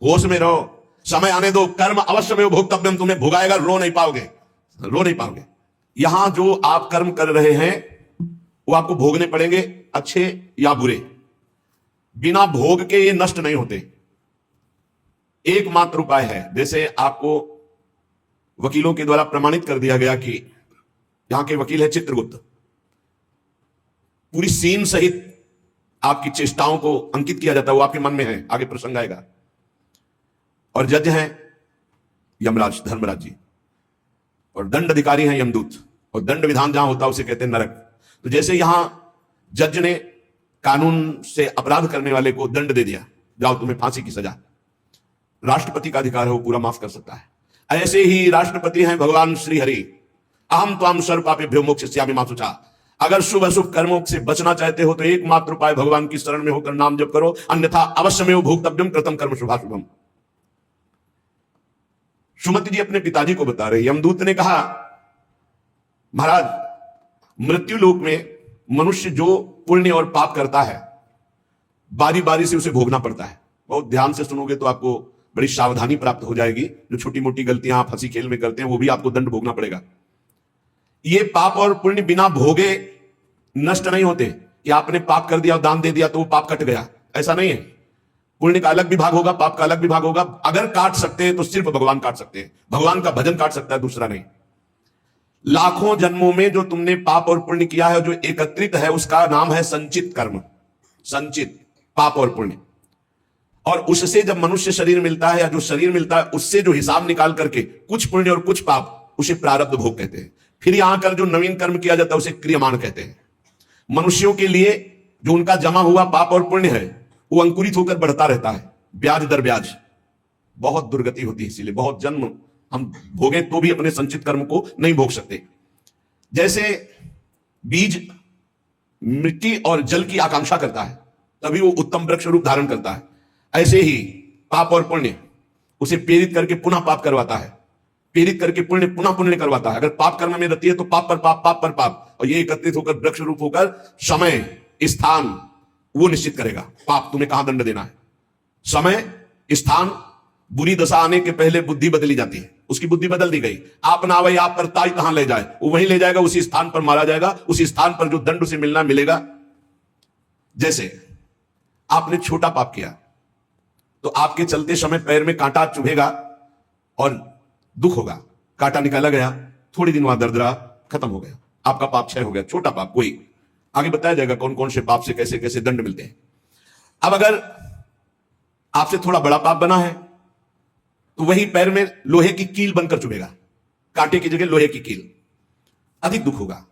होश में रहो, समय आने दो, कर्म अवश्य में भोक्तव्यम, तुम्हें भुगाएगा, रो नहीं पाओगे, रो नहीं पाओगे। यहां जो आप कर्म कर रहे हैं वो आपको भोगने पड़ेंगे, अच्छे या बुरे। बिना भोग के ये नष्ट नहीं होते। एकमात्र उपाय है, जैसे आपको वकीलों के द्वारा प्रमाणित कर दिया गया कि यहां के वकील है चित्रगुप्त, पूरी सीन सहित आपकी चेष्टाओं को अंकित किया जाता है, वो आपके मन में है, आगे प्रसंग आएगा। और जज हैं यमराज धर्मराज जी, और दंड अधिकारी हैं यमदूत, और दंड विधान जहां होता है उसे कहते हैं नरक। तो जैसे यहां जज ने कानून से अपराध करने वाले को दंड दे दिया, जाओ तुम्हें फांसी की सजा, राष्ट्रपति का अधिकार है, वो पूरा माफ कर सकता है। ऐसे ही राष्ट्रपति हैं भगवान श्री हरि, अहम त्वाम सर्व पापेभ्यो मोक्षयिष्यामि मा शुचा। अगर शुभ अशुभ कर्मों से बचना चाहते हो तो एकमात्र उपाय भगवान की शरण में होकर नाम जप करो, अन्यथा अवश्यमेव भोक्तव्यम कृतं कर्म शुभाशुभम। सुमति जी अपने पिताजी को बता रहे, यमदूत ने कहा महाराज मृत्यु लोक में मनुष्य जो पुण्य और पाप करता है बारी बारी से उसे भोगना पड़ता है। बहुत ध्यान से सुनोगे तो आपको बड़ी सावधानी प्राप्त हो जाएगी। जो छोटी मोटी गलतियां आप हंसी खेल में करते हैं वो भी आपको दंड भोगना पड़ेगा। ये पाप और पुण्य बिना भोगे नष्ट नहीं होते कि आपने पाप कर दिया और दान दे दिया तो वो पाप कट गया, ऐसा नहीं है। पुण्य का अलग विभाग होगा, पाप का अलग विभाग होगा। अगर काट सकते हैं तो सिर्फ भगवान काट सकते हैं, भगवान का भजन काट सकता है, दूसरा नहीं। लाखों जन्मों में जो तुमने पाप और पुण्य किया है, जो एकत्रित है, उसका नाम है संचित कर्म, संचित पाप और पुण्य। और उससे जब मनुष्य शरीर मिलता है या जो शरीर मिलता है उससे जो हिसाब निकाल करके कुछ पुण्य और कुछ पाप, उसे प्रारब्ध भोग कहते हैं। फिर यहां कर जो नवीन कर्म किया जाता है उसे क्रियमाण कहते हैं। मनुष्यों के लिए जो उनका जमा हुआ पाप और पुण्य है वो अंकुरित होकर बढ़ता रहता है, ब्याज दर ब्याज। बहुत दुर्गति होती है, इसीलिए बहुत जन्म हम भोगे तो भी अपने संचित कर्म को नहीं भोग सकते। जैसे बीज मिट्टी और जल की आकांक्षा करता है तभी वो उत्तम वृक्ष रूप धारण करता है, ऐसे ही पाप और पुण्य उसे प्रेरित करके पुनः पाप करवाता है, प्रेरित करके पुण्य पुनः पुण्य करवाता है। अगर पाप कर्म में रहती है तो पाप पर पाप, पाप पर पाप, और ये एकत्रित होकर वृक्ष रूप होकर समय स्थान वो निश्चित करेगा। पाप तुम्हें कहां दंड देना है, समय स्थान। बुरी दशा आने के पहले बुद्धि बदली जाती है, उसकी बुद्धि बदल दी गई। आप ना वही आप पर ताई कहां ले जाए, वो वहीं ले जाएगा, उसी स्थान पर मारा जाएगा, उसी स्थान पर जो दंड उसे मिलना मिलेगा। जैसे आपने छोटा पाप किया तो आपके चलते समय पैर में कांटा चुभेगा और दुख होगा, कांटा निकाला गया, थोड़ी दिन वहां दर्द रहा, खत्म हो गया, आपका पाप क्षय हो गया। छोटा पाप कोई, आगे बताया जाएगा कौन कौन से पाप से कैसे कैसे दंड मिलते हैं। अब अगर आपसे थोड़ा बड़ा पाप बना है तो वही पैर में लोहे की कील बनकर चुभेगा, कांटे की जगह लोहे की कील, अधिक दुख होगा।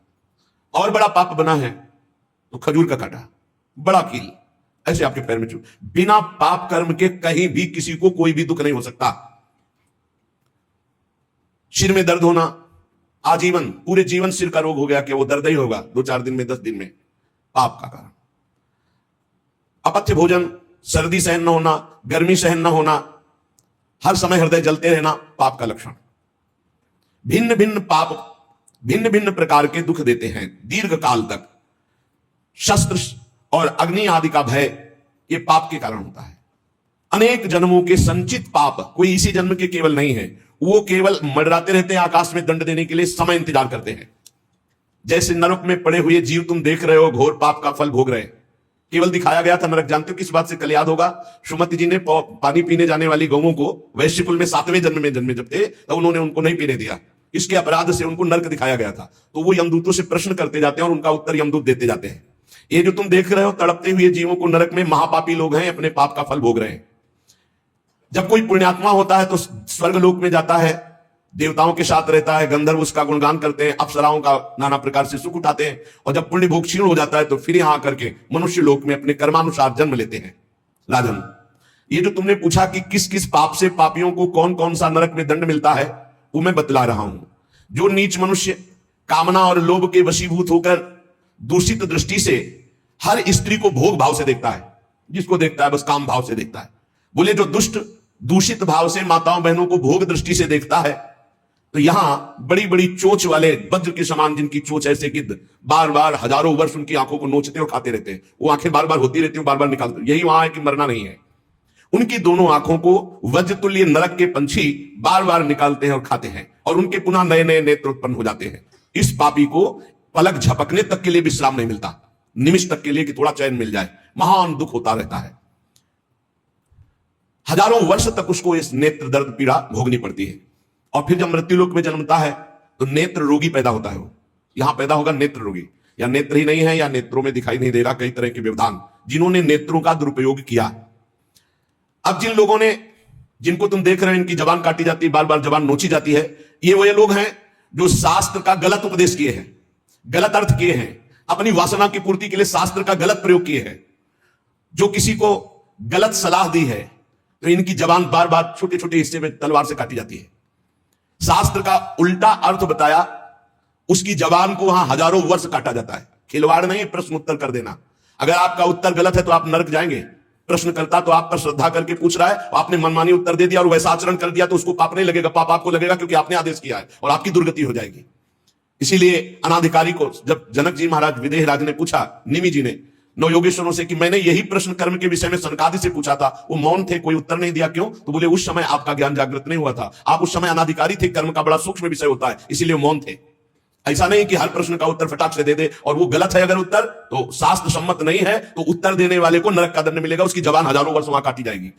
और बड़ा पाप बना है तो खजूर का कांटा, बड़ा कील, ऐसे आपके पैर में चुभ। बिना पाप कर्म के कहीं भी किसी को कोई भी दुख नहीं हो सकता। सिर में दर्द होना आजीवन, पूरे जीवन सिर का रोग हो गया कि वो दर्द ही होगा 2-4 दिन में, 10 दिन में, पाप का कारण। अपथ्य भोजन, सर्दी सहन न होना, गर्मी सहन न होना, हर समय हृदय जलते रहना, पाप का लक्षण। भिन्न भिन्न पाप भिन्न भिन्न प्रकार के दुख देते हैं दीर्घ काल तक। शस्त्र और अग्नि आदि का भय ये पाप के कारण होता है। अनेक जन्मों के संचित पाप कोई इसी जन्म के केवल नहीं है, वो केवल मंडराते रहते हैं आकाश में दंड देने के लिए, समय इंतजार करते हैं। जैसे नरक में पड़े हुए जीव तुम देख रहे हो, घोर पाप का फल भोग रहे हैं। केवल दिखाया गया था नरक, जानते हो किस बात से? कल याद होगा, सुमति जी ने पानी पीने जाने वाली गौओं को वैश्य कुल में 7वें जन्म में जन्मे जब थे तब उन्होंने उनको नहीं पीने दिया, इसके अपराध से उनको नरक दिखाया गया था। तो वो यमदूतों से प्रश्न करते जाते हैं और उनका उत्तर यमदूत देते जाते हैं। ये जो तुम देख रहे हो तड़पते हुए जीवों को नरक में, महापापी लोग हैं, अपने पाप का फल भोग रहे हैं। जब कोई पुण्यात्मा होता है तो स्वर्ग लोक में जाता है, देवताओं के साथ रहता है, गंधर्व उसका गुणगान करते हैं, अप्सराओं का नाना प्रकार से सुख उठाते हैं। और जब पुण्य भोग क्षीण हो जाता है तो फिर यहां आकर के मनुष्य लोक में अपने कर्मानुसार जन्म लेते हैं। राजन, ये जो तुमने पूछा कि किस किस पाप से पापियों को कौन कौन सा नरक में दंड मिलता है, वो मैं बतला रहा हूं। जो नीच मनुष्य कामना और लोभ के वशीभूत होकर दूषित दृष्टि से हर स्त्री को भोग भाव से देखता है, जिसको देखता है बस काम भाव से देखता है। बोले जो दुष्ट दूषित भाव से माताओं बहनों को भोग दृष्टि से देखता है, तो यहां बड़ी बड़ी चोंच वाले वज्र के समान जिनकी चोंच ऐसे गिद्ध बार बार हजारों वर्ष उनकी आंखों को नोचते और खाते रहते हैं, वो आंखें बार बार होती रहती हैं, बार बार निकालते, यही वहां है कि मरना नहीं है। उनकी दोनों आंखों को वज्रतुल्य नरक के पंछी बार बार निकालते हैं और खाते हैं, और उनके पुनः नए नए नेत्र उत्पन्न हो जाते हैं। इस पापी को पलक झपकने तक के लिए विश्राम नहीं मिलता, निमिष तक के लिए कि थोड़ा चैन मिल जाए, महान दुख होता रहता है। हजारों वर्ष तक उसको इस नेत्र दर्द पीड़ा भोगनी पड़ती है। और फिर जब मृत्युलोक में जन्मता है तो नेत्र रोगी पैदा होता है। वो यहां पैदा होगा नेत्र रोगी, या नेत्र ही नहीं है या नेत्रों में दिखाई नहीं देगा, कई तरह के व्यवधान, जिन्होंने नेत्रों का दुरुपयोग किया। अब जिन लोगों ने, जिनको तुम देख रहे हो इनकी जबान काटी जाती है, बार बार जबान नोची जाती है, ये लोग हैं जो शास्त्र का गलत उपदेश किए हैं, गलत अर्थ किए हैं, अपनी वासना की पूर्ति के लिए शास्त्र का गलत प्रयोग किए हैं, जो किसी को गलत सलाह दी है तो इनकी जबान बार बार छोटे छोटे हिस्से में तलवार से काटी जाती है। शास्त्र का उल्टा अर्थ बताया, उसकी जबान को वहां हजारों वर्ष काटा जाता है। खिलवाड़ नहीं, प्रश्न उत्तर कर देना। अगर आपका उत्तर गलत है तो आप नरक जाएंगे। प्रश्न करता तो आप पर श्रद्धा करके पूछ रहा है, आपने मनमानी उत्तर दे दिया और वैसा आचरण कर दिया तो उसको पाप नहीं लगेगा, पाप आपको लगेगा क्योंकि आपने आदेश किया है और आपकी दुर्गति हो जाएगी। इसीलिए अनाधिकारी को जब जनक जी महाराज विदेह राज ने पूछा, निमि जी ने नौ योगेश्वरों से कि मैंने यही प्रश्न कर्म के विषय में सनकादि से पूछा था, वो मौन थे, कोई उत्तर नहीं दिया, क्यों? तो बोले उस समय आपका ज्ञान जागृत नहीं हुआ था, आप उस समय अनाधिकारी थे, कर्म का बड़ा सूक्ष्म विषय होता है, इसीलिए मौन थे। ऐसा नहीं कि हर प्रश्न का उत्तर फटाक से दे दे और वो गलत है अगर उत्तर तो शास्त्र सम्मत नहीं है तो उत्तर देने वाले को नरक का दंड मिलेगा, उसकी जबान हजारों वर्ष वहां काटी जाएगी।